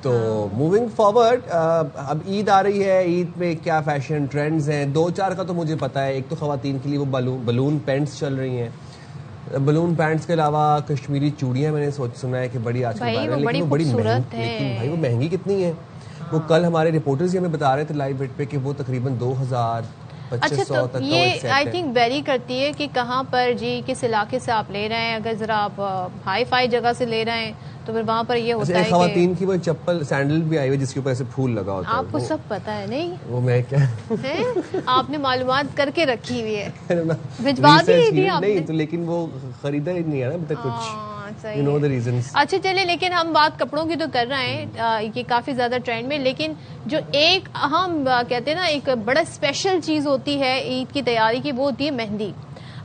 تو moving forward اب عید آ رہی ہے, عید میں کیا فیشن ٹرینڈز ہیں؟ 2-4 کا تو مجھے پتا ہے. ایک تو خواتین کے لیے وہ بلون پینٹس چل رہی ہیں. بلون پینٹس کے علاوہ کشمیری چوڑیاں میں نے سنا ہے کہ بڑی آج کل لیکن وہ بڑی مہنگی, لیکن بھائی وہ مہنگی کتنی ہے؟ وہ کل ہمارے رپورٹرز ہمیں بتا رہے تھے لائیو ویٹ پہ کہ وہ تقریباً 2,000-2,500 تک. یہ آئی تھنک ویری کرتی ہے کہ کہاں پر جی کس علاقے سے آپ لے رہے ہیں. اگر ذرا آپ ہائی فائی جگہ سے لے رہے ہیں تو پھر وہاں پر یہ ہوتا ہے کہ خواتین کی وہ چپل سینڈل بھی آئی ہوئی جس کے اوپر ایسے پھول لگا ہوتا ہے. آپ کو سب پتا ہے نہیں؟ وہ میں کیا آپ نے معلومات کر کے رکھی ہوئی ہے, بھجوا دی تھی آپ نہیں تو, لیکن وہ خریدا ہی نہیں ہے نا ابھی تک کچھ. You know the reasons. اچھا چلے, لیکن ہم بات کپڑوں کی تو کر رہے ہیں, یہ کافی زیادہ ٹرینڈ میں, لیکن جو ایک اہم کہتے ہیں نا ایک بڑا اسپیشل چیز ہوتی ہے عید کی تیاری کی, وہ ہوتی ہے مہندی.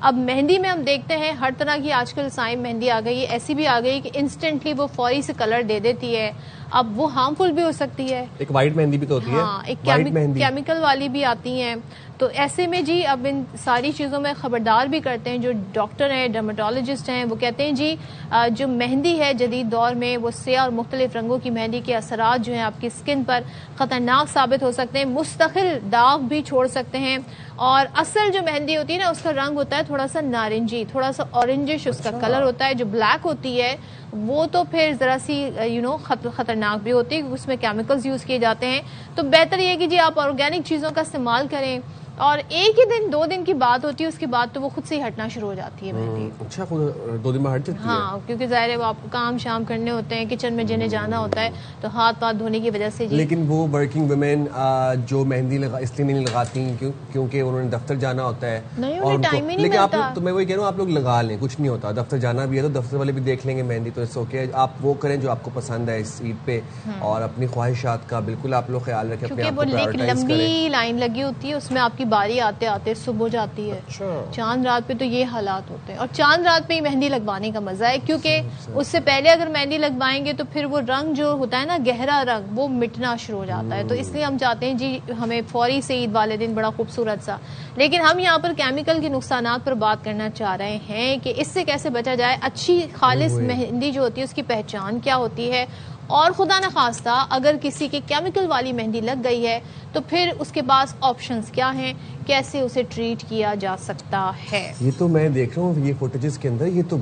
اب مہندی میں ہم دیکھتے ہیں ہر طرح کی آج کل سائم مہندی آ گئی ہے, ایسی بھی آ گئی کہ انسٹنٹلی وہ فوری سے کلر دے دیتی ہے. اب وہ ہارمفل بھی ہو سکتی ہے. ایک وائٹ مہندی بھی تو ہوتی ہے, ہاں ایک کیمیکل والی بھی آتی ہیں. تو ایسے میں جی اب ان ساری چیزوں میں خبردار بھی کرتے ہیں جو ڈاکٹر ہیں, ڈرماٹولوجسٹ ہیں, وہ کہتے ہیں جی جو مہندی ہے جدید دور میں وہ سیاہ اور مختلف رنگوں کی مہندی کے اثرات جو ہیں آپ کی اسکن پر خطرناک ثابت ہو سکتے ہیں, مستقل داغ بھی چھوڑ سکتے ہیں. اور اصل جو مہندی ہوتی ہے نا اس کا رنگ ہوتا ہے تھوڑا سا نارنجی, تھوڑا سا اورنجش اس کا کلر ہوتا ہے. جو بلیک ہوتی ہے وہ تو پھر ذرا سی خطرناک بھی ہوتی ہے کیونکہ اس میں کیمیکلز یوز کیے جاتے ہیں. تو بہتر یہ کہ جی آپ آرگینک چیزوں کا استعمال کریں, اور ایک ہی دن 2 دن کی بات ہوتی ہے, اس کے بعد تو وہ خود سے ہی ہٹنا شروع ہو جاتی ہے مہندی. اچھا, خود 2 دن میں ہٹ جاتی ہے؟ ہاں, کیونکہ ظاہر ہے وہ آپ کو کام شام کرنے ہوتے ہیں, کچن میں جنہیں جانا ہوتا ہے, تو ہاتھ پاؤں دھونے کی وجہ سے. لیکن وہ ورکنگ ویمن جو مہندی اس لیے نہیں لگاتی کیونکہ انہوں نے دفتر جانا ہوتا ہے, اور ٹائم ہی نہیں ملتا. تو میں وہی کہہ رہا ہوں آپ لوگ لگا لیں, کچھ نہیں ہوتا. دفتر جانا بھی ہے تو دفتر والے بھی دیکھ لیں گے مہندی, تو اس اوکے. آپ وہ کریں جو آپ کو پسند ہے اس عید پہ, اور اپنی خواہشات کا بالکل آپ لوگ خیال رکھیں, اپنے آپ کو پرائورٹائز کریں. لمبی لائن لگی ہوتی ہے, اس میں آپ کی باری آتے آتے صبح ہو جاتی ہے. چاند رات پہ تو یہ حالات ہوتے ہیں, اور چاند رات پہ ہی مہندی لگوانے کا مزہ ہے, کیونکہ اس سے پہلے اگر مہندی لگوائیں گے تو پھر وہ رنگ جو ہوتا ہے نا گہرا رنگ وہ مٹنا شروع ہو جاتا ہے. تو اس لیے ہم چاہتے ہیں جی ہمیں فوری سے عید والے دن بڑا خوبصورت سا, لیکن ہم یہاں پر کیمیکل کے نقصانات پر بات کرنا چاہ رہے ہیں کہ اس سے کیسے بچا جائے. اچھی خالص مہندی جو ہوتی ہے اس کی پہچان کیا ہوتی ہے, اور خدا نخواستہ اگر کسی کی کیمیکل والی مہندی لگ گئی ہے تو پھر اس کے پاس آپشنز کیا ہیں, کیسے اسے ٹریٹ کیا جا سکتا ہے. یہ تو میں دیکھ رہا ہوں یہ فوٹیجز کے اندر, یہ تو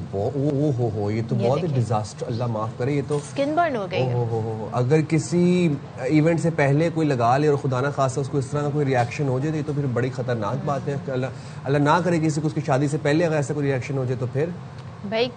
یہ تو بہت ڈیزاسٹر, اللہ معاف کرے, یہ تو اسکن برن ہو گئی ہے. اگر کسی ایونٹ سے پہلے کوئی لگا لے اور خدا نہ خاصہ اس کو اس طرح کا کوئی ریئیکشن ہو جائے تو پھر بڑی خطرناک بات ہے. اللہ نہ کرے کسی کو اس کی شادی سے پہلے اگر ایسا کوئی ریئیکشن ہو جائے تو پھر بھائی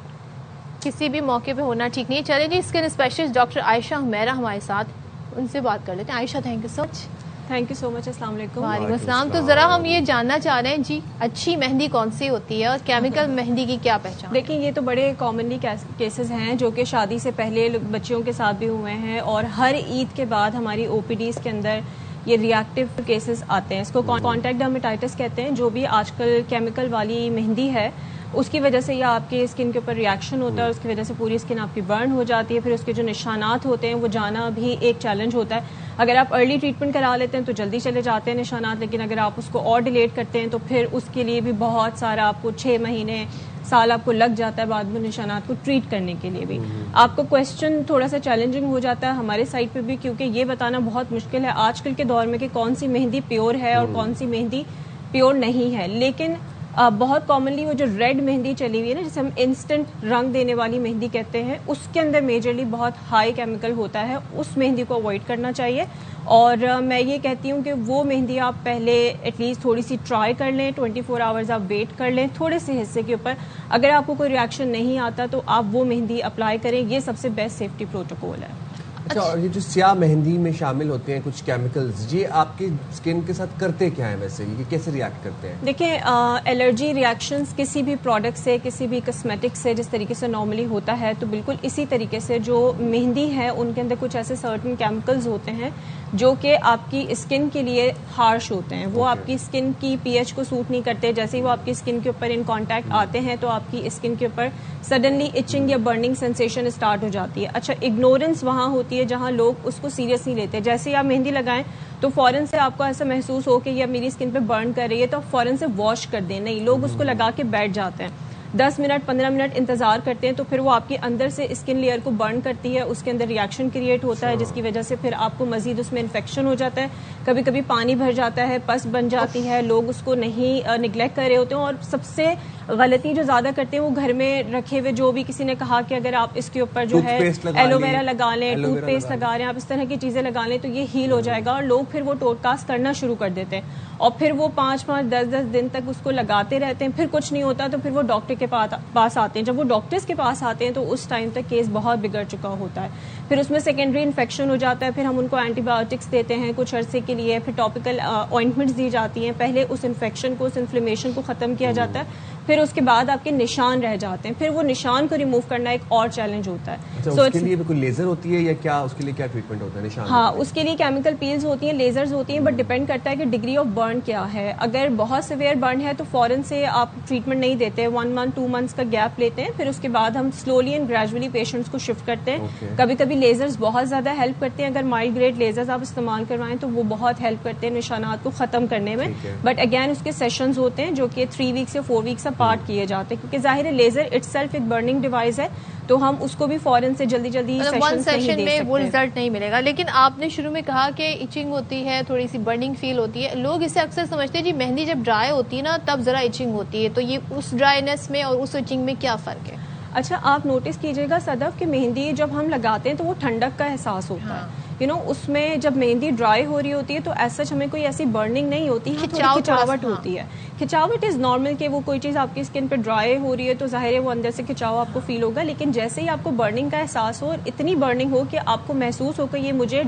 کسی بھی موقع پہ ہونا ٹھیک نہیں. چلیں جی اسکن اسپیشلسٹ ڈاکٹر عائشہ حمیرہ ہمارے ساتھ, ان سے بات کر لیتے ہیں. عائشہ تھینک یو سو مچ. السلام علیکم. وعلیکم السلام. تو ذرا ہم یہ جاننا چاہ رہے ہیں جی اچھی مہندی کون سی ہوتی ہے اور کیمیکل مہندی کی کیا پہچان؟ دیکھیں یہ تو بڑے کامنلی کیسز ہیں جو کہ شادی سے پہلے بچوں کے ساتھ بھی ہوئے ہیں, اور ہر عید کے بعد ہماری او پی ڈیز کے اندر یہ ریئیکٹیو کیسز آتے ہیں. اس کو کانٹیکٹ ڈرمیٹائٹس کہتے ہیں. جو بھی آج کل کیمیکل والی مہندی ہے اس کی وجہ سے یا آپ کے اسکن کے اوپر ریئیکشن ہوتا ہے, اس کی وجہ سے پوری اسکن آپ کی برن ہو جاتی ہے. پھر اس کے جو نشانات ہوتے ہیں وہ جانا بھی ایک چیلنج ہوتا ہے. اگر آپ ارلی ٹریٹمنٹ کرا لیتے ہیں تو جلدی چلے جاتے ہیں نشانات, لیکن اگر آپ اس کو اور ڈیلیٹ کرتے ہیں تو پھر اس کے لیے بھی بہت سارا آپ کو 6 مہینے سال آپ کو لگ جاتا ہے بعد میں نشانات کو ٹریٹ کرنے کے لیے بھی. آپ کو کویسچن تھوڑا سا چیلنجنگ ہو جاتا ہے ہمارے سائٹ پہ بھی, کیونکہ یہ بتانا بہت مشکل ہے آج کل کے دور میں کہ کون سی مہندی پیور ہے اور کون سی مہندی پیور نہیں ہے. لیکن بہت کامنلی وہ جو ریڈ مہندی چلی ہوئی ہے نا, جسے ہم انسٹنٹ رنگ دینے والی مہندی کہتے ہیں, اس کے اندر میجرلی بہت ہائی کیمیکل ہوتا ہے. اس مہندی کو اوائڈ کرنا چاہیے. اور میں یہ کہتی ہوں کہ وہ مہندی آپ پہلے ایٹ لیسٹ تھوڑی سی ٹرائی کر لیں, 24 آورز آپ ویٹ کر لیں تھوڑے سے حصے کے اوپر. اگر آپ کو کوئی ریئیکشن نہیں آتا تو آپ وہ مہندی اپلائی کریں, یہ سب سے بیسٹ سیفٹی پروٹوکول ہے. اچھا, اور یہ جو سیاہ مہندی میں شامل ہوتے ہیں کچھ کیمیکلز, یہ آپ کی اسکن کے ساتھ کرتے کیا ہیں ویسے, یہ کیسے ریئیکٹ کرتے ہیں؟ دیکھیں الرجی ریئیکشنز کسی بھی پروڈکٹ سے, کسی بھی کاسمیٹک سے جس طریقے سے نارملی ہوتا ہے, تو بالکل اسی طریقے سے جو مہندی ہے ان کے اندر کچھ ایسے سرٹن کیمیکلز ہوتے ہیں جو کہ آپ کی اسکن کے لیے ہارش ہوتے ہیں. وہ آپ کی اسکن کی پی ایچ کو سوٹ نہیں کرتے. جیسے ہی وہ آپ کی اسکن کے اوپر ان کانٹیکٹ آتے ہیں تو آپ کی اسکن کے اوپر سڈنلی ایچنگ یا برننگ سینسیشن اسٹارٹ ہو جاتی ہے. اچھا, اگنورینس وہاں ہوتی ہے جہاں لوگ اس کو سیریس نہیں لیتے. جیسے ہی آپ مہندی لگائیں تو فوراً سے آپ کو ایسا محسوس ہو کہ یہ میری اسکن پہ برن کر رہی ہے تو آپ فوراً سے واش کر دیں. نہیں, لوگ اس کو لگا کے بیٹھ جاتے ہیں. 10 منٹ 15 منٹ انتظار کرتے ہیں تو پھر وہ آپ کے اندر سے اسکن لیئر کو برن کرتی ہے, اس کے اندر ریئیکشن کریٹ ہوتا ہے جس کی وجہ سے پھر آپ کو مزید اس میں انفیکشن ہو جاتا ہے, کبھی کبھی پانی بھر جاتا ہے, پس بن جاتی ہے, لوگ اس کو نہیں نگلیکٹ کر رہے ہوتے ہیں. اور سب سے غلطی جو زیادہ کرتے ہیں وہ گھر میں رکھے ہوئے, جو بھی کسی نے کہا کہ اگر آپ اس کے اوپر جو ہے ایلو ویرا لگا لیں, ٹوتھ پیسٹ لگا رہے ہیں, آپ اس طرح کی چیزیں لگا لیں تو یہ ہیل ہو جائے گا. اور لوگ پھر وہ ٹوٹ کاسٹ کرنا شروع کر دیتے ہیں اور پھر وہ 5-10 دن تک اس کو لگاتے رہتے ہیں, پھر کچھ نہیں ہوتا تو پھر وہ ڈاکٹر کے پاس آتے ہیں. جب وہ ڈاکٹرز کے پاس آتے ہیں تو اس ٹائم تک کیس بہت بگڑ چکا ہوتا ہے, پھر اس میں سیکنڈری انفیکشن ہو جاتا ہے, پھر ہم ان کو اینٹی بایوٹکس دیتے ہیں کچھ عرصے کے لیے, پھر ٹاپیکل آئنٹمنٹس دی جاتی ہیں. پہلے اس انفیکشن کو, اس انفلیمیشن کو ختم کیا جاتا ہے, پھر اس کے بعد آپ کے نشان رہ جاتے ہیں, پھر وہ نشان کو ریموو کرنا ایک اور چیلنج ہوتا ہے. اس کے لیے کوئی لیزر ہوتی ہے یا کیا, اس کے لیے کیا ٹریٹمنٹ ہوتا ہے نشان؟ ہاں, اس کے لیے کیمیکل پیلز ہوتی ہیں, لیزرز ہوتی ہیں, بٹ ڈپینڈ کرتا ہے کہ ڈگری آف برن کیا ہے. اگر بہت سیویئر برن ہے تو فوراً سے آپ ٹریٹمنٹ نہیں دیتے, 1 month 2 months کا گیپ لیتے ہیں, پھر اس کے بعد ہم سلولی اینڈ گریجولی پیشنٹس کو شفٹ کرتے ہیں. کبھی کبھی لیزرز بہت زیادہ ہیلپ کرتے ہیں, اگر مائلڈ گریڈ لیزرز آپ استعمال کروائیں تو وہ بہت ہیلپ کرتے ہیں نشانات کو ختم کرنے میں. بٹ اگین اس کے سیشنز ہوتے ہیں جو کہ 3 weeks یا 4 weeks اپارٹ کیے جاتے ہیں, کیونکہ ظاہر ہے لیزر اٹ سیلف ایک برننگ ڈیوائس ہے تو ہم اس کو بھی فوراً سے جلدی سیشن میں وہ رزلٹ نہیں ملے گا. لیکن آپ نے شروع میں کہا کہ ایچنگ ہوتی ہے, تھوڑی سی برننگ فیل ہوتی ہے, لوگ اسے اکثر سمجھتے ہیں جی مہندی جب ڈرائی ہوتی ہے نا تب ذرا ایچنگ ہوتی ہے, تو یہ اس ڈرائینس میں اور اس ایچنگ میں کیا فرق ہے؟ اچھا, آپ نوٹس کیجئے گا صدف کہ مہندی جب ہم لگاتے ہیں تو وہ ٹھنڈک کا احساس ہوتا ہے, اس میں جب مہندی ڈرائی ہو رہی ہوتی ہے تو ایسا ہمیں کوئی ایسی برننگ نہیں ہوتی ہے, کھچاوٹ ہوتی ہے. کھچاوٹ از نارمل کہ وہ کوئی چیز آپ کی اسکن پہ ڈرائی ہو رہی ہے تو ظاہر ہے وہ اندر سے کھچاؤ آپ کو فیل ہوگا, لیکن جیسے ہی آپ کو برننگ کا احساس ہو, اتنی برننگ ہو کہ آپ کو محسوس ہو کہ یہ مجھے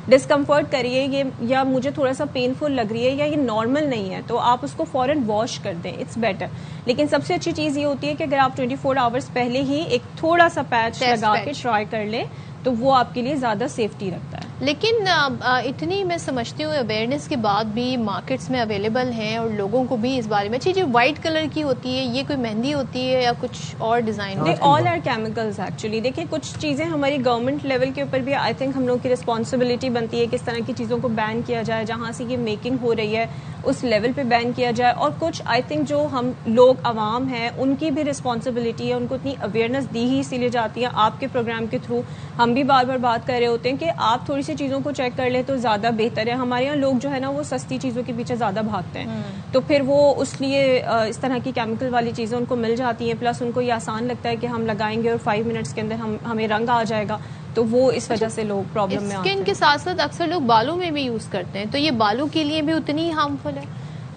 ڈسکمفرٹ کریے یہ, یا مجھے تھوڑا سا پینفل لگ رہی ہے, یا یہ نارمل نہیں ہے, تو آپ اس کو فوراً واش کر دیں, اٹس بیٹر. لیکن سب سے اچھی چیز یہ ہوتی ہے کہ اگر آپ 24 hours پہلے ہی ایک تھوڑا سا پیچ لگا کے ٹرائی کر لیں تو وہ آپ کے لیے زیادہ سیفٹی رکھتا ہے. لیکن اتنی میں سمجھتی ہوں اویئرنیس کے بعد بھی مارکیٹس میں اویلیبل ہیں اور لوگوں کو بھی اس بارے میں. اچھی جی وائٹ کلر کی ہوتی ہے, یہ کوئی مہندی ہوتی ہے یا کچھ اور design? All are chemicals actually. دیکھیں کچھ چیزیں ہماری گورنمنٹ لیول کے اوپر بھی آئی تھنک ہم لوگ کی رسپانسبلٹی بنتی ہے کس طرح کی چیزوں کو بین کیا جائے, جہاں سے یہ میکنگ ہو رہی ہے اس لیول پہ بین کیا جائے. اور کچھ آئی تھنک جو ہم لوگ عوام ہیں ان کی بھی رسپانسبلٹی ہے, ان کو اتنی اویئرنیس دی ہی اسی لیے جاتی ہے. آپ کے پروگرام کے تھرو ہم بھی بار بار بات کر رہے ہوتے ہیں کہ آپ تھوڑی سی چیزوں کو چیک کر لیں تو زیادہ بہتر ہے. ہمارے یہاں لوگ جو ہے نا وہ سستی چیزوں کے پیچھے زیادہ بھاگتے ہیں, تو پھر وہ اس لیے اس طرح کی کیمیکل والی چیزیں ان کو مل جاتی ہیں, پلس ان کو یہ آسان لگتا ہے کہ ہم لگائیں گے اور 5 منٹس کے اندر ہمیں رنگ آ جائے گا, تو وہ اس وجہ سے لوگ پرابلم میں آتے ہیں. اسکن کے ساتھ ساتھ اکثر لوگ بالوں میں بھی یوز کرتے ہیں, تو یہ بالوں کے لیے بھی اتنی ہی ہارمفل ہے؟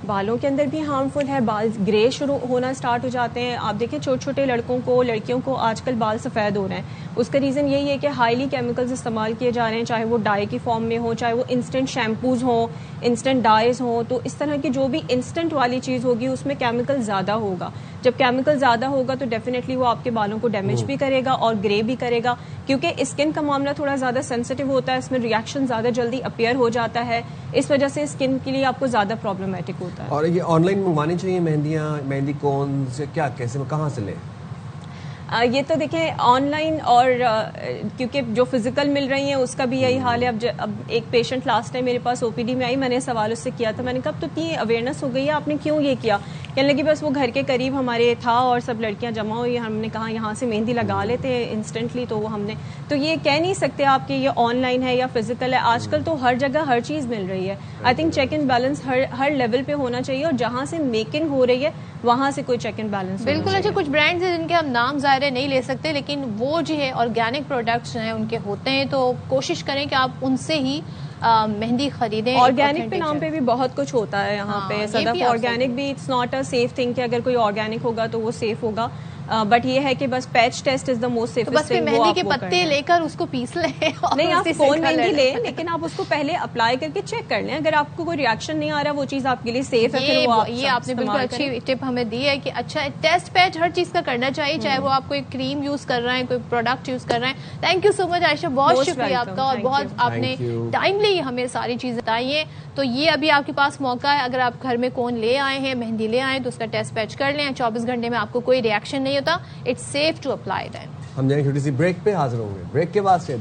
بالوں کے اندر بھی ہارمفل ہے, بال گرے شروع ہونا اسٹارٹ ہو جاتے ہیں. آپ دیکھیں چھوٹے چھوٹے لڑکیوں کو آج کل بال سفید ہو رہے ہیں. اس کا ریزن یہی ہے کہ ہائیلی کیمیکلز استعمال کیے جا رہے ہیں, چاہے وہ ڈائی کی فارم میں ہو, چاہے وہ انسٹنٹ شیمپوز ہوں, انسٹنٹ ڈائز ہوں. تو اس طرح کی جو بھی انسٹنٹ والی چیز ہوگی اس میں کیمیکل زیادہ ہوگا. جب کیمیکل زیادہ ہوگا تو ڈیفینیٹلی وہ آپ کے بالوں کو ڈیمیج بھی کرے گا اور گرے بھی کرے گا, کیونکہ اسکن کا معاملہ تھوڑا زیادہ سینسٹیو ہوتا ہے, اس میں ریئیکشن زیادہ جلدی اپیئر ہو جاتا ہے, اس وجہ سے اسکن کے لیے آپ کو زیادہ پرابلمٹک ہوتا ہے. اور یہ آن لائن منگوانی چاہیے مہندیاں, مہندی کونز, کیا کیسے کہاں سے لیں؟ یہ تو دیکھیں آن لائن, اور کیونکہ جو فزیکل مل رہی ہیں اس کا بھی یہی حال ہے. اب ایک پیشنٹ لاسٹ ٹائم میرے پاس OPD میں آئی, میں نے سوال اس سے کیا تھا, میں نے کہا تو اتنی اویئرنیس ہو گئی ہے, آپ نے کیوں یہ کیا؟ کہنے لگی بس وہ گھر کے قریب ہمارے تھا اور سب لڑکیاں جمع ہوئی, ہم نے کہا یہاں سے مہندی لگا لیتے ہیں انسٹنٹلی, تو وہ ہم نے, تو یہ کہہ نہیں سکتے آپ کہ یہ آن لائن ہے یا فزیکل ہے. آج کل تو ہر جگہ ہر چیز مل رہی ہے. I think check and balance Hare level پہ ہونا چاہیے, اور جہاں سے میکنگ ہو رہی ہے وہاں سے کوئی چیک اینڈ بیلنس. بالکل. اچھا, کچھ برانڈز ہیں جن کے ہم نام ظاہر نہیں لے سکتے, لیکن وہ جو ہے آرگینک پروڈکٹس ہیں ان کے ہوتے ہیں, تو کوشش کریں کہ آپ ان سے ہی مہندی خریدیں. آرگینک کے نام پہ بھی بہت کچھ ہوتا ہے یہاں پہ صدف. آرگینک بھی it's not a safe thing کہ اگر کوئی آرگینک ہوگا تو وہ سیف ہوگا, بٹ یہ ہے کہ بس patch test is the most safest. بس مہندی کے پتے لے کر اس کو پیس لیں. نہیں, آپ کون مہندی لیں, لیکن آپ اس کو پہلے اپلائی کر کے چیک کر لیں. اگر آپ کو کوئی ریئیکشن نہیں آ رہا وہ چیز آپ کے لیے سیف ہے. یہ آپ نے بالکل اچھی ٹپ ہمیں دی ہے کہ اچھا ٹیسٹ پیچ ہر چیز کا کرنا چاہیے, چاہے وہ آپ کوئی کریم یوز کر رہے ہیں, کوئی پروڈکٹ یوز کر رہے ہیں. تھینک یو سو مچ عائشہ, بہت شکریہ آپ کا, اور بہت آپ نے ٹائملی ہمیں ساری چیزیں بتائی ہیں. تو یہ ابھی آپ کے پاس موقع ہے, اگر آپ گھر میں کون لے آئے ہیں, مہندی لے آئے, تو اس کا ٹیسٹ پیچ کر لیں. 24 گھنٹے میں آپ کو کوئی ریئیکشن نہیں ہوتا, اٹس سیف ٹو اپلائی دین. ہم جائیں چھوٹی سی بریک پہ, حاضر ہوں گے بریک کے بعد سے.